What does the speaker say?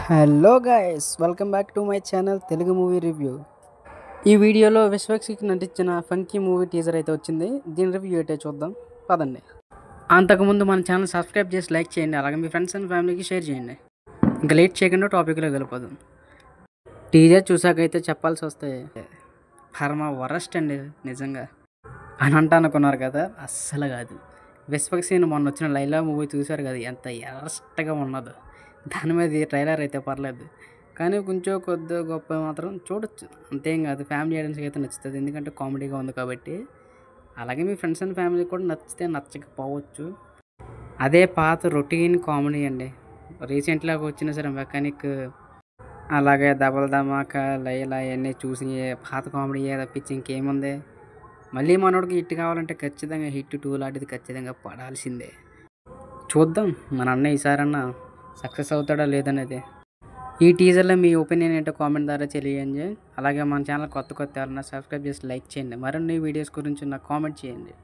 Hello guys, welcome back to my channel Telugu movie review. ఈ వీడియోలో విశ్వక్సేన్ నటించిన ఫంకీ మూవీ టీజర్ అయితే వచ్చింది. దీని రివ్యూ అయితే చూద్దాం పదండి. అంతకుముందు మన ఛానల్ సబ్స్క్రైబ్ చేసి లైక్ చేయండి, అలాగే మీ ఫ్రెండ్స్ అండ్ ఫ్యామిలీకి షేర్ చేయండి. ఇంకా లేట్ చేయకుండా టాపిక్లో వెళ్ళిపోదాం. టీజర్ చూసాకైతే చెప్పాల్సి వస్తే పరమ వరస్ట్ అండి నిజంగా అని అనుకున్నారు కదా, అస్సలు కాదు. విశ్వక్సేన్ మొన్న వచ్చిన లైలా మూవీ చూశారు కదా, ఎంత ఎరస్ట్గా ఉన్నదో. దాని మీద ఈ ట్రైలర్ అయితే పర్లేదు, కానీ కొంచెం కొద్ది గొప్ప మాత్రం చూడొచ్చు, అంతేం కాదు. ఫ్యామిలీ ఆడియన్స్కి అయితే నచ్చుతుంది, ఎందుకంటే కామెడీగా ఉంది కాబట్టి. అలాగే మీ ఫ్రెండ్స్ అండ్ ఫ్యామిలీ కూడా నచ్చితే నచ్చకపోవచ్చు. అదే పాత రొటీన్ కామెడీ అండి. రీసెంట్గా వచ్చిన సరే మెకానిక్, అలాగే దబల్ ధమాకా, లైలా ఇవన్నీ చూసి పాత కామెడీ తప్పించి ఇంకేముంది. మళ్ళీ మనోడికి హిట్ కావాలంటే ఖచ్చితంగా హిట్ 2 లాంటిది ఖచ్చితంగా పడాల్సిందే. చూద్దాం మన అన్న ఈసారన్నా సక్సెస్ అవుతాడా లేదనేది. ఈ టీజర్లో మీ ఒపీనియన్ ఏంటో కామెంట్ ద్వారా తెలియండి. అలాగే మన ఛానల్ కొత్త ఎవరన్నా సబ్స్క్రైబ్ చేసి లైక్ చేయండి. మరిన్ని వీడియోస్ గురించి నాకు కామెంట్ చేయండి.